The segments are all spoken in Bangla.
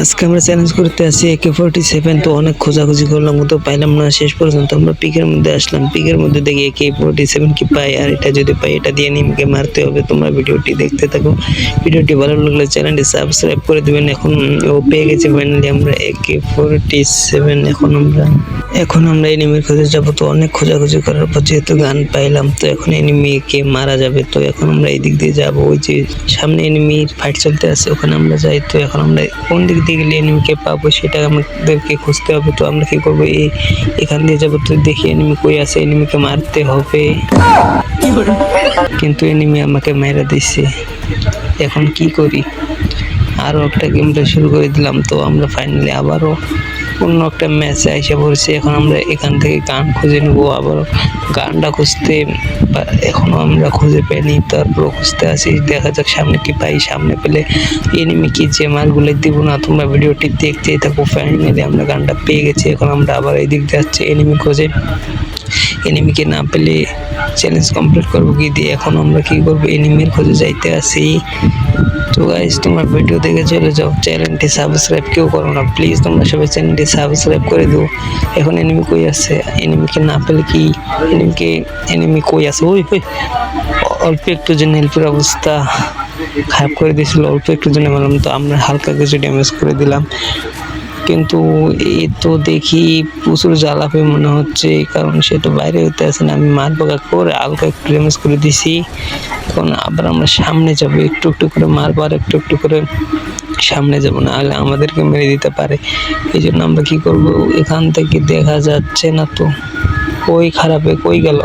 আজকে আমরা চ্যালেঞ্জ করতে আসি AK-47। তো অনেক খোঁজাখুঁজি করলাম, তো পাইলাম না। শেষ পর্যন্ত আমরা পিকের মধ্যে আসলাম। পিকের মধ্যে দেখি AK-47 কি পাই, আর এটা যদি পাই এটা দিয়ে নিমকে মারতে হবে। তোমরা ভিডিওটি দেখতে থাকো। ভিডিওটি ভালো লাগলে চ্যানেলটি সাবস্ক্রাইব করে দিবেন। এখন ও পেয়ে গেছে ফাইনালি আমরা AK-47। এখন আমরা এনিমির খোঁজে যাব। তো অনেক খোঁজাখুঁজি করার পর যেহেতু গান পাইলাম, তো এখন এনিমিকে মারা যাবে। তো এখন আমরা এই দিক দিয়ে যাব। ওই যে সামনে এনিমির ফাইট চলতে আছে, ওখানে আমরা যাই। তো এখন আমরা কোন দিক দিয়ে গেলে এনিমিকে পাবো সেটা আমাদেরকে খুঁজতে হবে। তো আমরা কি করবো, এখান দিয়ে যাবো। তো দেখি এনিমি কই আছে, এনিমিকে মারতে হবে। কিন্তু এনিমি আমাকে মেরে দিচ্ছে। এখন কি করি? আরও একটা গেম প্লে শুরু করে দিলাম। তো আমরা ফাইনালি আবারও অন্য একটা ম্যাচে এসে পড়েছি। এখন আমরা এখান থেকে গান খুঁজে নেবো। আবারও গানটা খুঁজতে এখনো আমরা খুঁজে পাইনি, তারপর খুঁজতে আসি। দেখা যাক সামনে কি পাই। সামনে পেলে এনিমি কি যে মারগুলো দিব না। তোমরা ভিডিওটি দেখতেই থাকো। ফাইনালি আমরা গানটা পেয়ে গেছি। এখন আমরা আবার এই দিক যাচ্ছি এনিমি খোঁজে। এনিমিকে না পেলে চ্যালেঞ্জ কমপ্লিট করবো কি দিয়ে। এখন আমরা কি করবো, এনিমির খোঁজে যাইতে আসি। তো গাইস, তোমরা ভিডিও দেখে চলে যাও। চ্যানেলটি সাবস্ক্রাইব কেউ করো না প্লিজ, তোমরা সবাই চ্যানেলটি সাবস্ক্রাইব করে দিও। এখন এনিমি কই আছে, এনিমিকে না পেলে কি এনিমি কই আছে। ওই অল্প একটু জন্য হেল্পের অবস্থা খারাপ করে দিয়েছিল। অল্প একটু জন্য বললাম, তো আমরা হালকা কিছু ড্যামেজ করে দিলাম। কিন্তু এই তো দেখি প্রচুর জ্বালাপে মনে হচ্ছে, কারণ সে তো বাইরে হইতে আসে না। আমি মারবো করে হালকা একটু ড্যামেজ করে দিছি। এখন আবার আমরা সামনে যাবো, একটু একটু করে মারবো আর একটু একটু করে সামনে যাবো, না হলে আমাদেরকে মেরে দিতে পারে। এই জন্য আমরা কি করবো, এখান থেকে দেখা যাচ্ছে না তো ওই খারাপে কই গেল।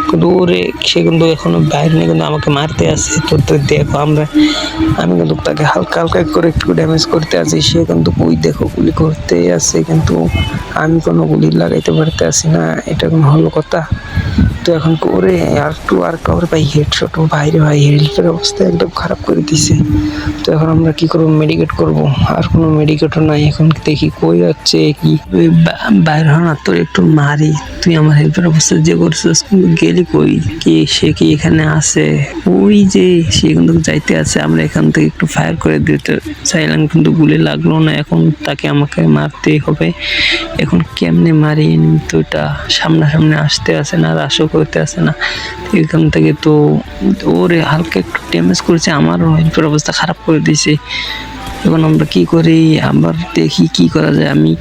কিন্তু ওরে সে কিন্তু এখনো বাইরে নেই, কিন্তু আমাকে মারতে আসে। তো দেখো আমি কিন্তু তাকে হালকা হালকা করে একটু ড্যামেজ করতে আছি। সে কিন্তু ওই দেখো গুলি করতে আসে, কিন্তু আমি কোনো গুলি লাগাইতে পারতে আসি না। এটা কোনো হলো কথা? তো এখন করে আর কাউরে ভাই হেডশট, ও বাইরে ভাই হেল্পের অবস্থা একদম খারাপ করে দিছে। তো এখন আমরা কি করবো, মেডিকেট করব। আর কোনো মেডিকেটও নাই। এখন দেখি কই যাচ্ছে কি বাইরে হন, তোর একটু মারি। তুই আমার হেল্পের অবস্থা যে করছিস, কিন্তু গেলি কই? কি সে কি এখানে আছে? ওই যে সে কিন্তু যাইতে আছে। আমরা এখান থেকে একটু ফায়ার করে দিতে চাইলাম, কিন্তু গুলি লাগলো না। এখন তাকে আমাকে মারতেই হবে। এখন কেমনে মারি? তো এটা সামনাসামনি আসতে আসে না, রাশও করতে আসে না। এখান থেকে তো ওরে হালকা একটু ড্যামেজ করেছে, আমারও হেল্পের অবস্থা খারাপ করে দিয়েছে। এখন আমরা কি করি, আবার দেখি কি করা যায়। আমি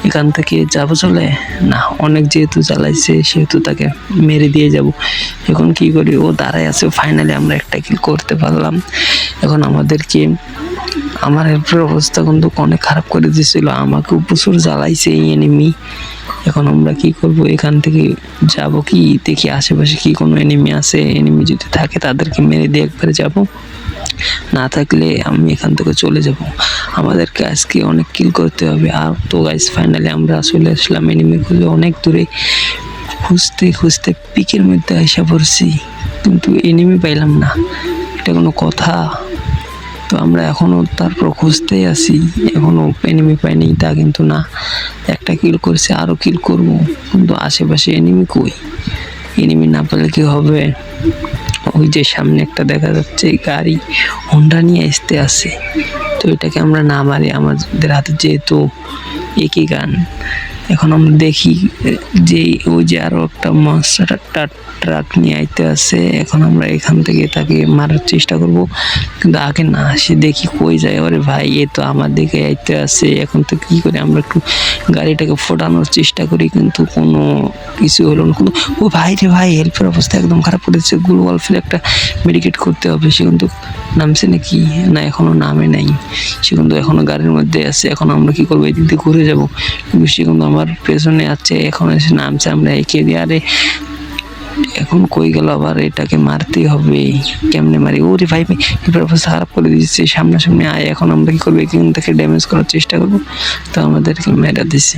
এখান থেকে যাব চলে না, অনেক যেহেতু জ্বালাইছে সেহেতু তাকে মেরে দিয়ে যাব। এখন কি করি, ও দাঁড়ায় আছে। ফাইনালি আমরা একটা কিল করতে পারলাম। এখন আমার হেল্পের অবস্থা কিন্তু অনেক খারাপ করে দিয়েছিল, আমাকেও প্রচুর জ্বালাইছে এই এনিমি। এখন আমরা কি করব, এখান থেকে যাব কি দেখি আশেপাশে কি কোনো এনিমি আছে। এনিমি যদি থাকে তাদেরকে মেরে দিয়ে একবারে যাব, না থাকলে আমি এখান থেকে চলে যাব। আমাদেরকে আজকে অনেক কিল করতে হবে। আর তো গাইস ফাইনালি আমরা চলে আসলাম এনিমি খুঁজে অনেক দূরে। খুঁজতে খুঁজতে পিকের মধ্যে এসে পড়ছি, কিন্তু এনিমি পাইলাম না। এটা কোনো কথা? তো আমরা এখনো তারপর খুঁজতেই আছি, এখনো এনিমি পাইনি তা কিন্তু না। একটা কিল করছে, আরো কিল করব, কিন্তু আশেপাশে এনিমি কই? এনিমি না পেলে কি হবে? ওই যে সামনে একটা দেখা যাচ্ছে গাড়ি, হোন্ডা নিয়ে আসতে আসে। তো এটাকে আমরা না মারি, আমাদের হাতে যেহেতু একই গান। এখন আমরা দেখি যে ওই যে আরো একটা মনস্টার ট্রাক নিয়ে আইতে আছে। এখন আমরা এখান থেকে তাকে মারার চেষ্টা করব, কিন্তু আগে না আসে। দেখি কই যায়। ওরে ভাই, এ তো আমার দিকে আইতে আছে। এখন তো কি করে, আমরা একটু গাড়িটাকে ফোটানোর চেষ্টা করি, কিন্তু কোনো কিছু হলো না। কিন্তু ও ভাই রে ভাই, হেল্পের অবস্থা একদম খারাপ করেছে। গ্লোবাল ফেলে একটা মেডিকেট করতে হবে। সে কিন্তু নামছে নাকি না, এখনো নামে নাই। সে কিন্তু এখনো গাড়ির মধ্যে আছে। এখন আমরা কি করবো, এদিক দিয়ে ঘুরে যাবো, কিন্তু সে কিন্তু আমার পেছনে আছে। এখন এসে নামছে, আমরা একে দিয়ে আরে এখন কই গেল আবার। এটাকে মারতেই হবে। কেমনে মারি? ওরে ভাই ভাই, এবার অবস্থা খারাপ করে দিচ্ছে। সামনাসামনি আয়। এখন আমরা কি করবো, এখান থেকে ড্যামেজ করার চেষ্টা করবো। তো আমাদেরকে মেরে দিচ্ছে।